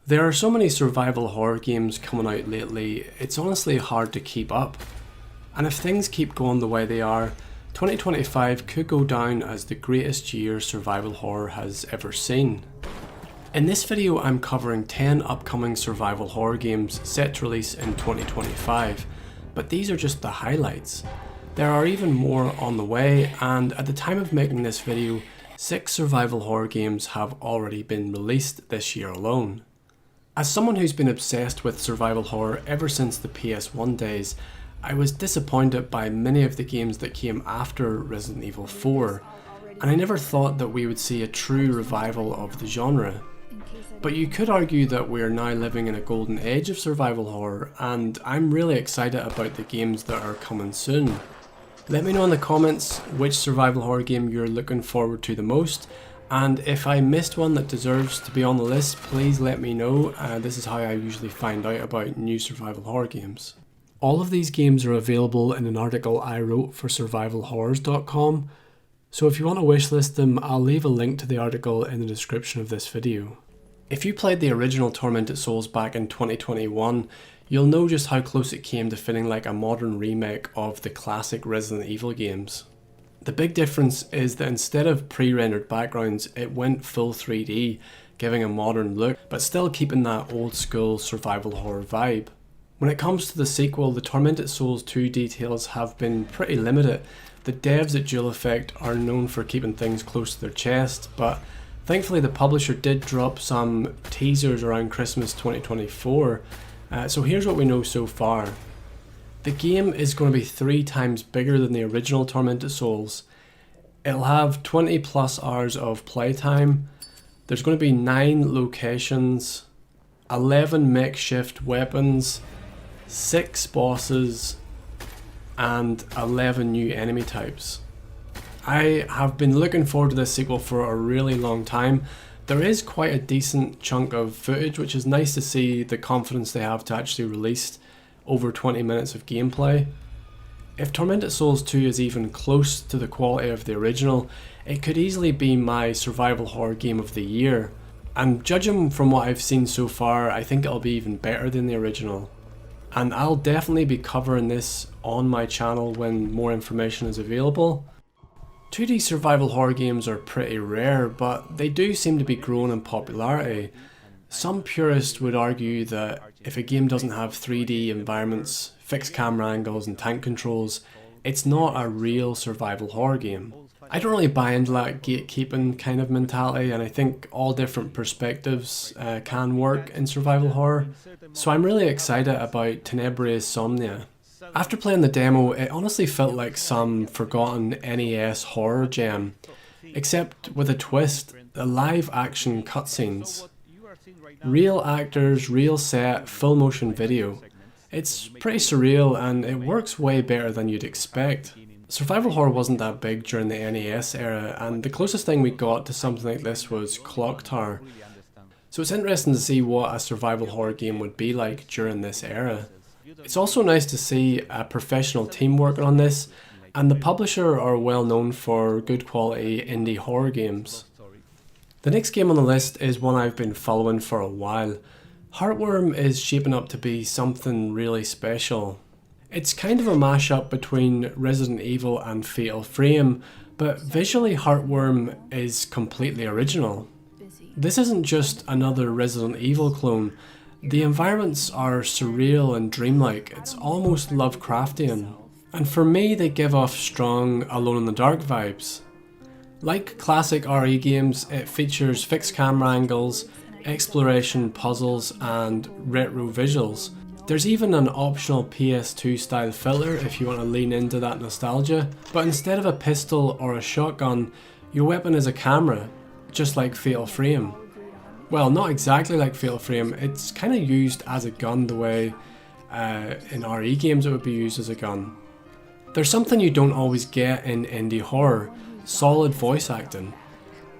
There are so many survival horror games coming out lately, it's honestly hard to keep up. And if things keep going the way they are, 2025 could go down as the greatest year survival horror has ever seen. In this video I'm covering 10 upcoming survival horror games set to release in 2025, but these are just the highlights. There are even more on the way, and at the time of making this video, 6 survival horror games have already been released this year alone. As someone who's been obsessed with survival horror ever since the PS1 days, I was disappointed by many of the games that came after Resident Evil 4, and I never thought that we would see a true revival of the genre. But you could argue that we are now living in a golden age of survival horror, and I'm really excited about the games that are coming soon. Let me know in the comments which survival horror game you're looking forward to the most, and if I missed one that deserves to be on the list, please let me know. This is how I usually find out about new survival horror games. All of these games are available in an article I wrote for survivalhorrors.com, so if you want to wishlist them, I'll leave a link to the article in the description of this video. If you played the original Tormented Souls back in 2021, you'll know just how close it came to feeling like a modern remake of the classic Resident Evil games. The big difference is that instead of pre-rendered backgrounds, it went full 3D, giving a modern look, but still keeping that old school survival horror vibe. When it comes to the sequel, the Tormented Souls 2 details have been pretty limited. The devs at Dual Effect are known for keeping things close to their chest, but thankfully the publisher did drop some teasers around Christmas 2024, so here's what we know so far. The game is going to be 3 times bigger than the original Tormented Souls. It'll have 20 plus hours of playtime. There's going to be 9 locations, 11 makeshift weapons, 6 bosses, and 11 new enemy types. I have been looking forward to this sequel for a really long time. There is quite a decent chunk of footage, which is nice to see the confidence they have to actually release over 20 minutes of gameplay. If Tormented Souls 2 is even close to the quality of the original, it could easily be my survival horror game of the year. And judging from what I've seen so far, I think it'll be even better than the original. And I'll definitely be covering this on my channel when more information is available. 2D survival horror games are pretty rare, but they do seem to be growing in popularity. Some purists would argue that if a game doesn't have 3D environments, fixed camera angles and tank controls, it's not a real survival horror game. I don't really buy into that gatekeeping kind of mentality, and I think all different perspectives can work in survival horror. So I'm really excited about Tenebris Somnia. After playing the demo, it honestly felt like some forgotten NES horror gem, except with a twist: the live action cutscenes. Real actors, real set, full motion video. It's pretty surreal and it works way better than you'd expect. Survival horror wasn't that big during the NES era, and the closest thing we got to something like this was Clock Tower. So it's interesting to see what a survival horror game would be like during this era. It's also nice to see a professional team working on this, and the publisher are well known for good quality indie horror games. The next game on the list is one I've been following for a while. Heartworm is shaping up to be something really special. It's kind of a mashup between Resident Evil and Fatal Frame, but visually Heartworm is completely original. This isn't just another Resident Evil clone. The environments are surreal and dreamlike. It's almost Lovecraftian. And for me, they give off strong Alone in the Dark vibes. Like classic RE games, it features fixed camera angles, exploration puzzles, and retro visuals. There's even an optional PS2 style filter if you want to lean into that nostalgia, but instead of a pistol or a shotgun, your weapon is a camera, just like Fatal Frame. Well, not exactly like Fatal Frame, it's kind of used as a gun the way in RE games it would be used as a gun. There's something you don't always get in indie horror: solid voice acting.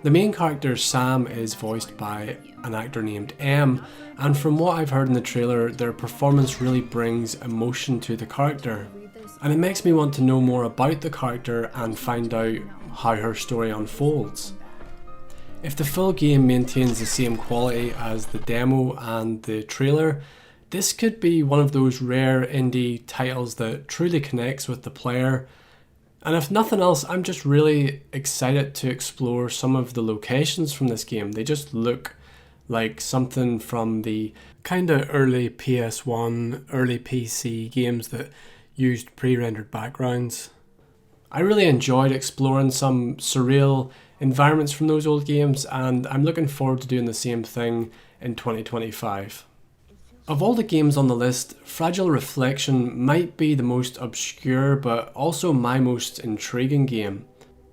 The main character Sam is voiced by an actor named M, and from what I've heard in the trailer, their performance really brings emotion to the character. And it makes me want to know more about the character and find out how her story unfolds. If the full game maintains the same quality as the demo and the trailer, this could be one of those rare indie titles that truly connects with the player. And if nothing else, I'm just really excited to explore some of the locations from this game. They just look like something from the kind of early PS1, early PC games that used pre-rendered backgrounds. I really enjoyed exploring some surreal environments from those old games, and I'm looking forward to doing the same thing in 2025. Of all the games on the list, Fragile Reflection might be the most obscure but also my most intriguing game.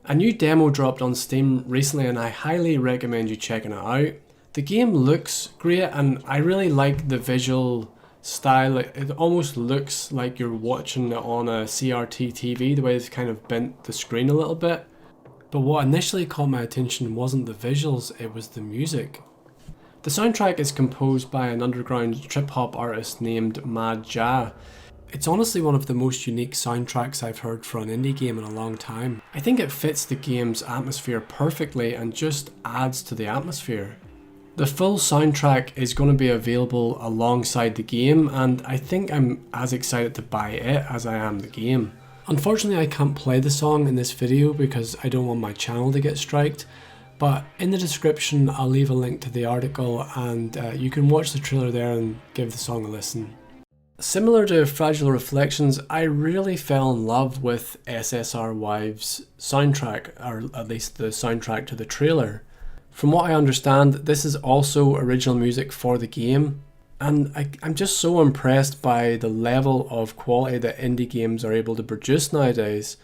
A new demo dropped on Steam recently and I highly recommend you checking it out. The game looks great and I really like the visual style. It almost looks like you're watching it on a CRT TV, the way it's kind of bent the screen a little bit. But what initially caught my attention wasn't the visuals, it was the music. The soundtrack is composed by an underground trip-hop artist named Mad Ja. It's honestly one of the most unique soundtracks I've heard for an indie game in a long time. I think it fits the game's atmosphere perfectly and just adds to the atmosphere. The full soundtrack is going to be available alongside the game, and I think I'm as excited to buy it as I am the game. Unfortunately, I can't play the song in this video because I don't want my channel to get striked. But in the description I'll leave a link to the article and you can watch the trailer there and give the song a listen. Similar to Fragile Reflections, I really fell in love with SSR Wives' soundtrack, or at least the soundtrack to the trailer. From what I understand, this is also original music for the game, and I'm just so impressed by the level of quality that indie games are able to produce nowadays.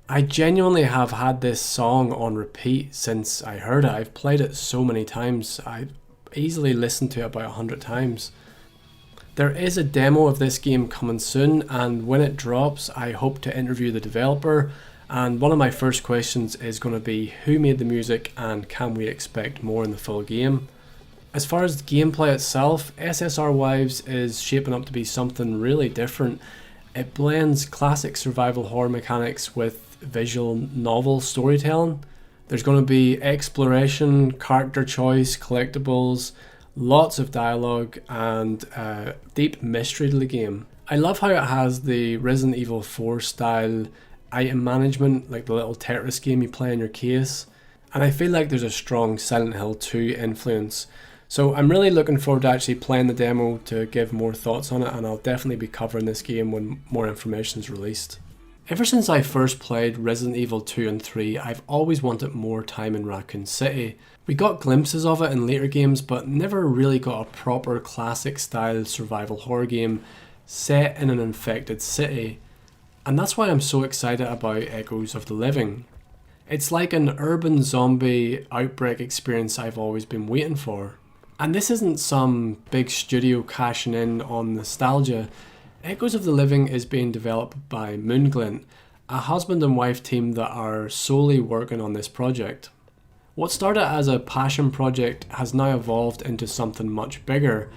I genuinely have had this song on repeat since I heard it. I've played it so many times. I've easily listened to it about 100 times. There is a demo of this game coming soon, and when it drops I hope to interview the developer, and one of my first questions is going to be who made the music and can we expect more in the full game. As far as the gameplay itself, SSR Wives is shaping up to be something really different. It blends classic survival horror mechanics with visual novel storytelling. There's going to be exploration, character choice, collectibles, lots of dialogue, and deep mystery to the game. I love how it has the Resident Evil 4 style item management, like the little Tetris game you play in your case, and I feel like there's a strong Silent Hill 2 influence. So I'm really looking forward to actually playing the demo to give more thoughts on it, and I'll definitely be covering this game when more information is released. Ever since I first played Resident Evil 2 and 3, I've always wanted more time in Raccoon City. We got glimpses of it in later games, but never really got a proper classic style survival horror game set in an infected city. And that's why I'm so excited about Echoes of the Living. It's like an urban zombie outbreak experience I've always been waiting for. And this isn't some big studio cashing in on nostalgia. Echoes of the Living is being developed by Moonglint, a husband and wife team that are solely working on this project. What started as a passion project has now evolved into something much bigger.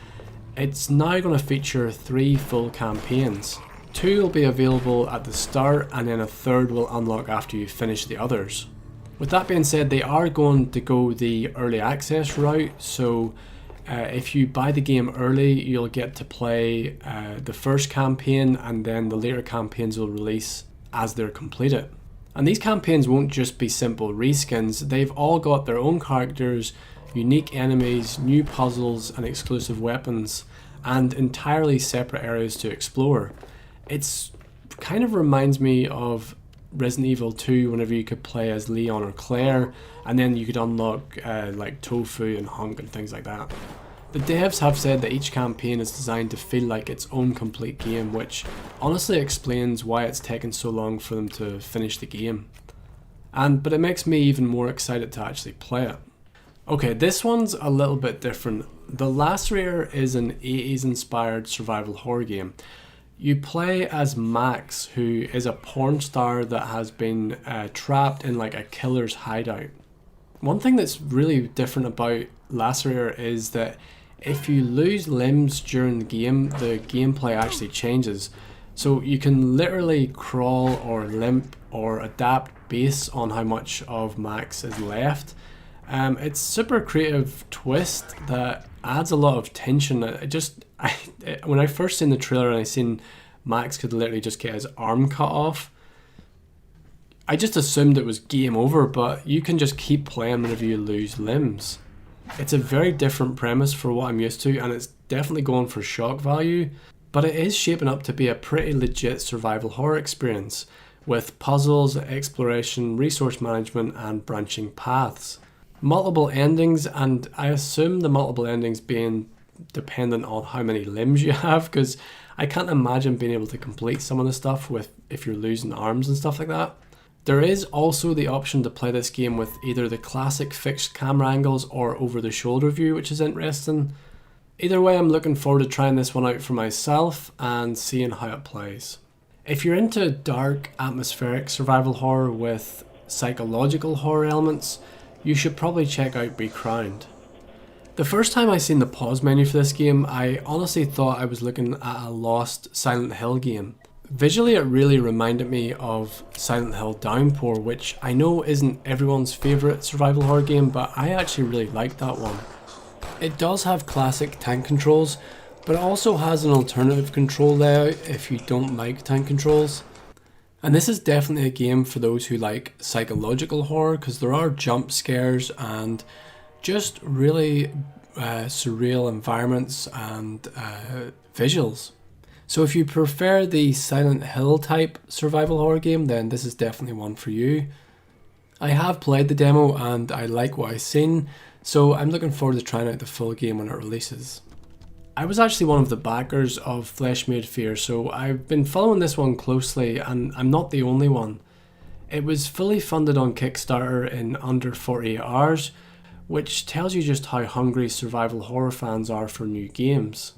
It's now going to feature 3 full campaigns. 2 will be available at the start and then a 3rd will unlock after you finish the others. With that being said, they are going to go the early access route, so if you buy the game early, you'll get to play the first campaign, and then the later campaigns will release as they're completed. And these campaigns won't just be simple reskins, they've all got their own characters, unique enemies, new puzzles and exclusive weapons, and entirely separate areas to explore. It's kind of reminds me of Resident Evil 2 whenever you could play as Leon or Claire, and then you could unlock like Tofu and Hunk and things like that. The devs have said that each campaign is designed to feel like its own complete game, which honestly explains why it's taken so long for them to finish the game. But it makes me even more excited to actually play it. Okay, this one's a little bit different. The Lacerator is an 80s inspired survival horror game. You play as Max, who is a porn star that has been trapped in like a killer's hideout. One thing that's really different about Lacerator is that if you lose limbs during the game, the gameplay actually changes. So you can literally crawl or limp or adapt based on how much of Max is left. It's super creative twist that adds a lot of tension. When I first seen the trailer and I seen Max could literally just get his arm cut off, I just assumed it was game over, but you can just keep playing whenever you lose limbs. It's a very different premise for what I'm used to, and it's definitely going for shock value, but it is shaping up to be a pretty legit survival horror experience, with puzzles, exploration, resource management, and branching paths. Multiple endings, and I assume the multiple endings being dependent on how many limbs you have, because I can't imagine being able to complete some of the stuff if you're losing arms and stuff like that. There is also the option to play this game with either the classic fixed camera angles or over the shoulder view, which is interesting. Either way, I'm looking forward to trying this one out for myself and seeing how it plays. If you're into dark, atmospheric survival horror with psychological horror elements, you should probably check out BECROWNED. The first time I seen the pause menu for this game, I honestly thought I was looking at a lost Silent Hill game. Visually, it really reminded me of Silent Hill Downpour, which I know isn't everyone's favourite survival horror game, but I actually really liked that one. It does have classic tank controls, but it also has an alternative control layout if you don't like tank controls. And this is definitely a game for those who like psychological horror, because there are jump scares and just really surreal environments and visuals. So if you prefer the Silent Hill type survival horror game, then this is definitely one for you. I have played the demo and I like what I've seen, so I'm looking forward to trying out the full game when it releases. I was actually one of the backers of Flesh Made Fear, so I've been following this one closely, and I'm not the only one. It was fully funded on Kickstarter in under 48 hours, which tells you just how hungry survival horror fans are for new games.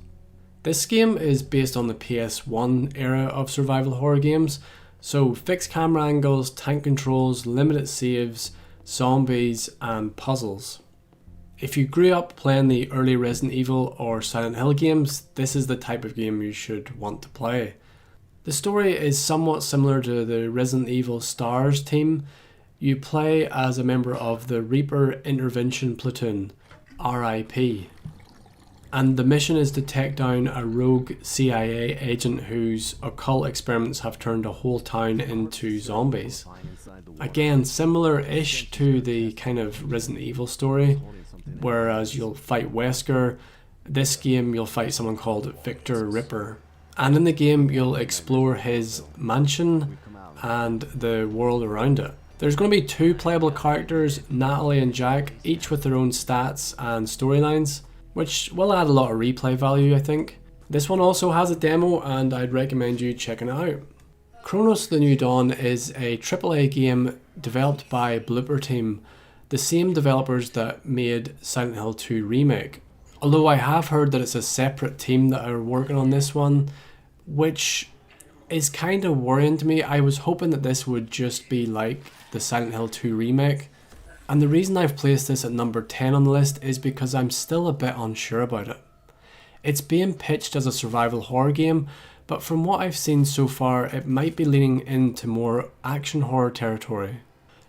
This game is based on the PS1 era of survival horror games, so fixed camera angles, tank controls, limited saves, zombies, and puzzles. If you grew up playing the early Resident Evil or Silent Hill games, this is the type of game you should want to play. The story is somewhat similar to the Resident Evil Stars team. You play as a member of the Reaper Intervention Platoon, RIP. And the mission is to take down a rogue CIA agent whose occult experiments have turned a whole town into zombies. Again, similar-ish to the kind of Resident Evil story, whereas you'll fight Wesker, this game you'll fight someone called Victor Ripper. And in the game you'll explore his mansion and the world around it. There's going to be two playable characters, Natalie and Jack, each with their own stats and storylines, which will add a lot of replay value, I think. This one also has a demo and I'd recommend you checking it out. Cronos The New Dawn is a AAA game developed by Blooper Team, the same developers that made Silent Hill 2 Remake. Although I have heard that it's a separate team that are working on this one, which is kind of worrying to me. I was hoping that this would just be like the Silent Hill 2 Remake. And the reason I've placed this at number 10 on the list is because I'm still a bit unsure about it. It's being pitched as a survival horror game, but from what I've seen so far, it might be leaning into more action horror territory.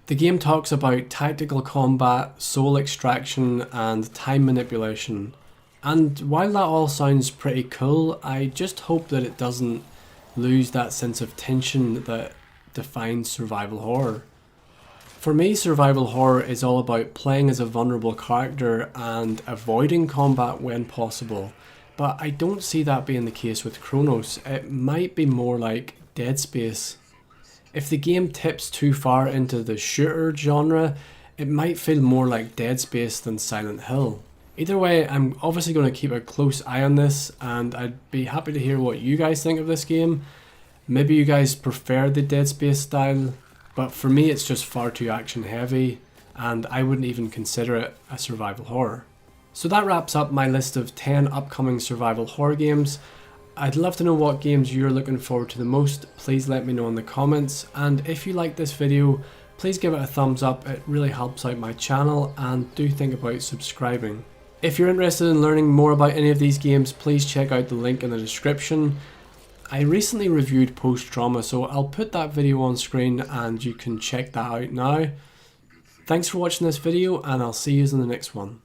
The game talks about tactical combat, soul extraction, and time manipulation. And while that all sounds pretty cool, I just hope that it doesn't lose that sense of tension that defines survival horror. For me, survival horror is all about playing as a vulnerable character and avoiding combat when possible, but I don't see that being the case with Cronos. It might be more like Dead Space. If the game tips too far into the shooter genre, it might feel more like Dead Space than Silent Hill. Either way, I'm obviously going to keep a close eye on this, and I'd be happy to hear what you guys think of this game. Maybe you guys prefer the Dead Space style, but for me it's just far too action heavy, and I wouldn't even consider it a survival horror. So that wraps up my list of 10 upcoming survival horror games. I'd love to know what games you're looking forward to the most. Please let me know in the comments, and if you like this video, please give it a thumbs up. It really helps out my channel, and do think about subscribing. If you're interested in learning more about any of these games, please check out the link in the description. I recently reviewed Post Trauma, so I'll put that video on screen and you can check that out now. Thanks for watching this video, and I'll see you in the next one.